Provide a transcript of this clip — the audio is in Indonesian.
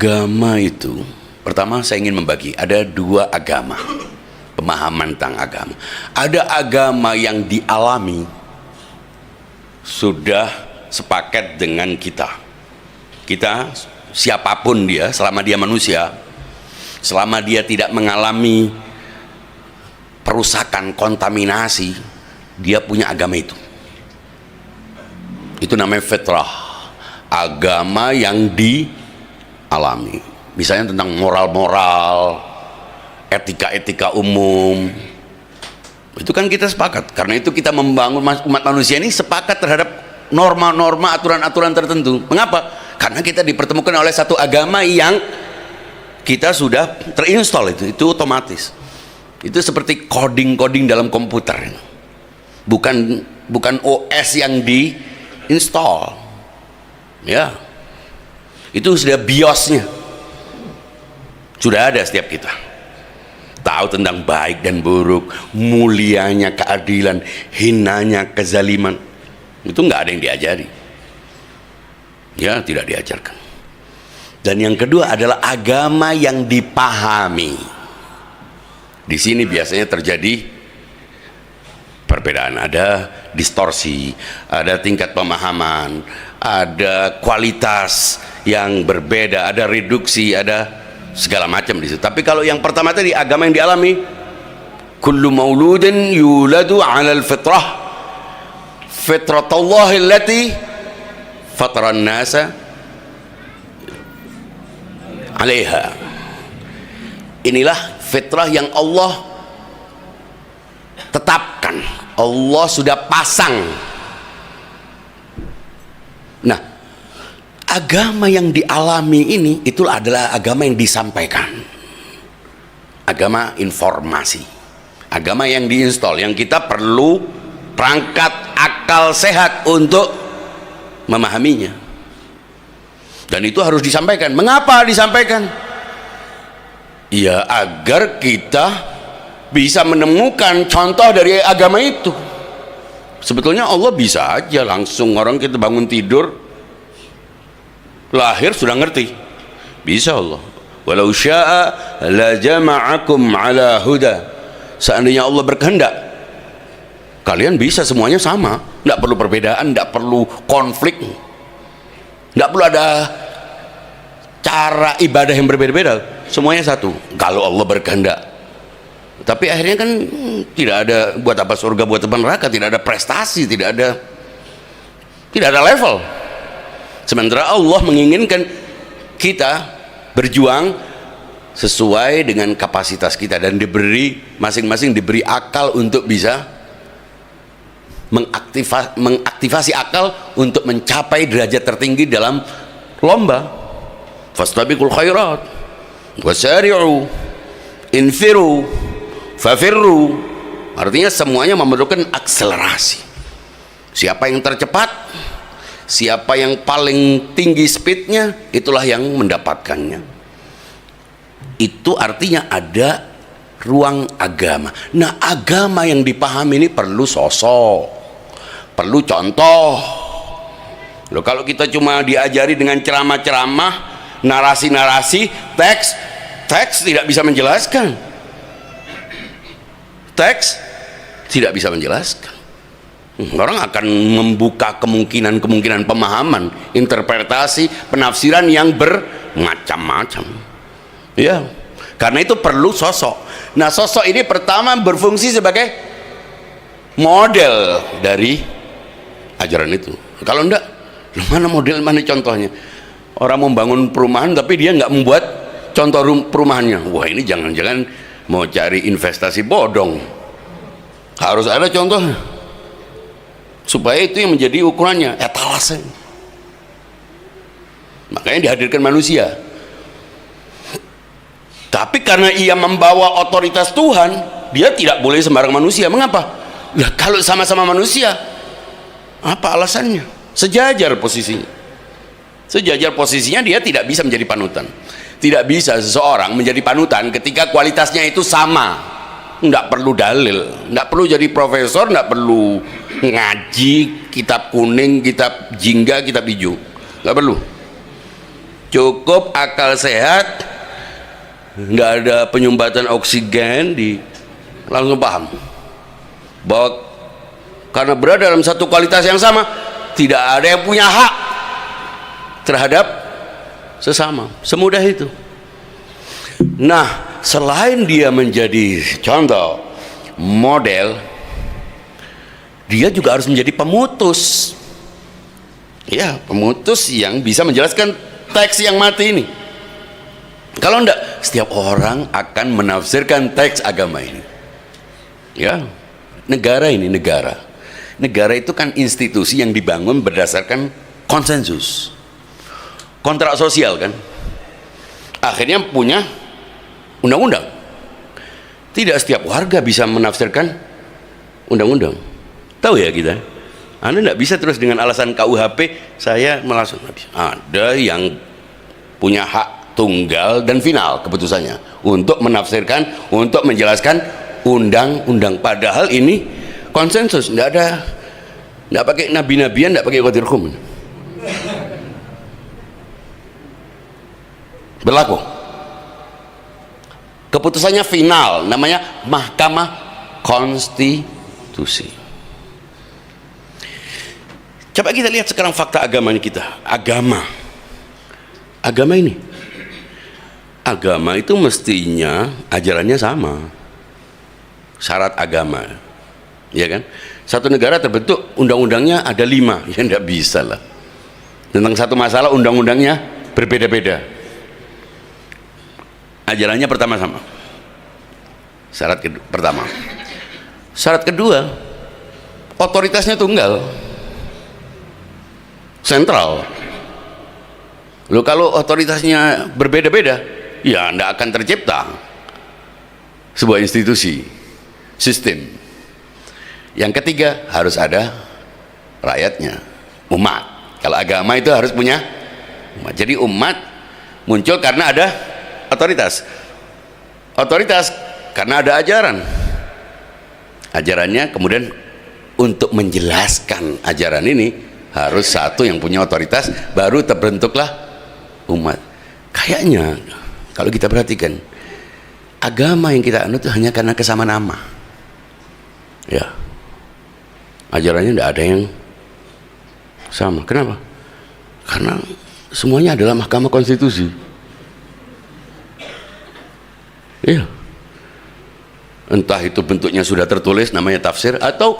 Agama itu, pertama saya ingin membagi, ada dua agama, pemahaman tentang agama. Ada agama yang dialami, sudah sepaket dengan kita. Kita, siapapun dia, selama dia manusia, selama dia tidak mengalami perusakan, kontaminasi, dia punya agama itu. Itu namanya fitrah, agama yang dialami. Misalnya tentang moral-moral, etika-etika umum, itu kan kita sepakat. Karena itu kita membangun umat manusia ini sepakat terhadap norma-norma, aturan-aturan tertentu. Mengapa? Karena kita dipertemukan oleh satu agama yang kita sudah terinstall, itu otomatis. Itu seperti coding-coding dalam komputer, bukan OS yang diinstall, ya. Itu sudah BIOS-nya, sudah ada setiap kita. Tahu tentang baik dan buruk, mulianya keadilan, hinanya kezaliman. Itu nggak ada yang diajari, ya, tidak diajarkan. Dan yang kedua adalah agama yang dipahami. Di sini biasanya terjadi perbedaan, ada distorsi, ada tingkat pemahaman, ada kualitas yang berbeda, ada reduksi, ada segala macam di situ. Tapi kalau yang pertama tadi, agama yang dialami, kullu mauludin yuladu 'alal fitrah, fitratallahi allati fataran nasa 'alaiha. Inilah fitrah yang Allah tetapkan, Allah sudah pasang. Nah, agama yang dialami ini, itulah adalah agama yang disampaikan, agama informasi, agama yang diinstal, yang kita perlu perangkat akal sehat untuk memahaminya. Dan itu harus disampaikan. Mengapa disampaikan? Ya, agar kita bisa menemukan contoh dari agama itu. Sebetulnya Allah bisa aja langsung, orang kita bangun tidur, lahir sudah ngerti, bisa Allah. Walau syaa la jama'akum ala huda. Seandainya Allah berkehendak, kalian bisa semuanya sama, tidak perlu perbedaan, tidak perlu konflik, tidak perlu ada cara ibadah yang berbeda-beda, semuanya satu kalau Allah berkehendak. Tapi akhirnya kan tidak ada, buat apa surga, buat apa neraka, tidak ada prestasi, tidak ada level. Sementara Allah menginginkan kita berjuang sesuai dengan kapasitas kita, dan diberi, masing-masing diberi akal untuk bisa mengaktifasi akal untuk mencapai derajat tertinggi dalam lomba. Fastabiqul khairat wasari'u infiru fafirru. Artinya semuanya memerlukan akselerasi. Siapa yang tercepat, siapa yang paling tinggi speednya, itulah yang mendapatkannya. Itu artinya ada ruang agama. Nah, agama yang dipahami ini perlu sosok, perlu contoh. Loh, kalau kita cuma diajari dengan ceramah-ceramah, narasi-narasi, teks tidak bisa menjelaskan. Teks tidak bisa menjelaskan. Orang akan membuka kemungkinan pemahaman, interpretasi, penafsiran yang bermacam-macam. Ya, karena itu perlu sosok. Nah, sosok ini pertama berfungsi sebagai model dari ajaran itu. Kalau enggak, mana model, mana contohnya? Orang membangun perumahan tapi dia nggak membuat contoh perumahannya. Wah, ini jangan-jangan mau cari investasi bodong. Harus ada contohnya, supaya itu yang menjadi ukurannya, etalase. Makanya dihadirkan manusia. Tapi karena ia membawa otoritas Tuhan, dia tidak boleh sembarang manusia. Mengapa? Nah, kalau sama-sama manusia, apa alasannya? Sejajar posisinya. Sejajar posisinya, dia tidak bisa menjadi panutan. Tidak bisa seseorang menjadi panutan ketika kualitasnya itu sama. Tidak perlu dalil, tidak perlu jadi profesor, tidak perlu ngaji kitab kuning, kitab jingga, kitab hijau, nggak perlu. cukup akal sehat, nggak ada penyumbatan oksigen, langsung paham bahwa karena berada dalam satu kualitas yang sama, tidak ada yang punya hak terhadap sesama. Semudah itu. Nah, selain dia menjadi contoh, model, dia juga harus menjadi pemutus. Ya, pemutus yang bisa menjelaskan teks yang mati ini. Kalau enggak, setiap orang akan menafsirkan teks agama ini. Ya, negara ini negara. Negara itu kan institusi yang dibangun berdasarkan konsensus, kontrak sosial kan. Akhirnya punya undang-undang. Tidak setiap warga bisa menafsirkan undang-undang. Tahu ya kita? Anda tidak bisa terus dengan alasan KUHP saya melangsung. Ada yang punya hak tunggal dan final keputusannya untuk menafsirkan, untuk menjelaskan undang-undang. Padahal ini konsensus, tidak pakai nabi-nabian, tidak pakai qadir khum. Berlaku. Keputusannya final, namanya Mahkamah Konstitusi. Coba kita lihat sekarang fakta agama ini kita. Agama ini, agama itu mestinya ajarannya sama. Syarat agama, ya kan? Satu negara terbentuk undang-undangnya ada 5, ya tidak bisa lah. Tentang satu masalah undang-undangnya berbeda-beda. Ajarannya pertama sama. Syarat pertama. Syarat kedua, otoritasnya tunggal, sentral. Loh, kalau otoritasnya berbeda-beda, ya tidak akan tercipta sebuah institusi, sistem. Yang ketiga, harus ada rakyatnya, umat. Kalau agama itu harus punya umat. Jadi umat muncul karena ada otoritas. Otoritas karena ada ajaran. Ajarannya kemudian untuk menjelaskan ajaran ini harus satu yang punya otoritas, baru terbentuklah umat. Kayaknya kalau kita perhatikan, agama yang kita anut itu hanya karena kesamaan nama. Ya. Ajarannya tidak ada yang sama. Kenapa? Karena semuanya adalah Mahkamah Konstitusi. Iya. Entah itu bentuknya sudah tertulis namanya tafsir, atau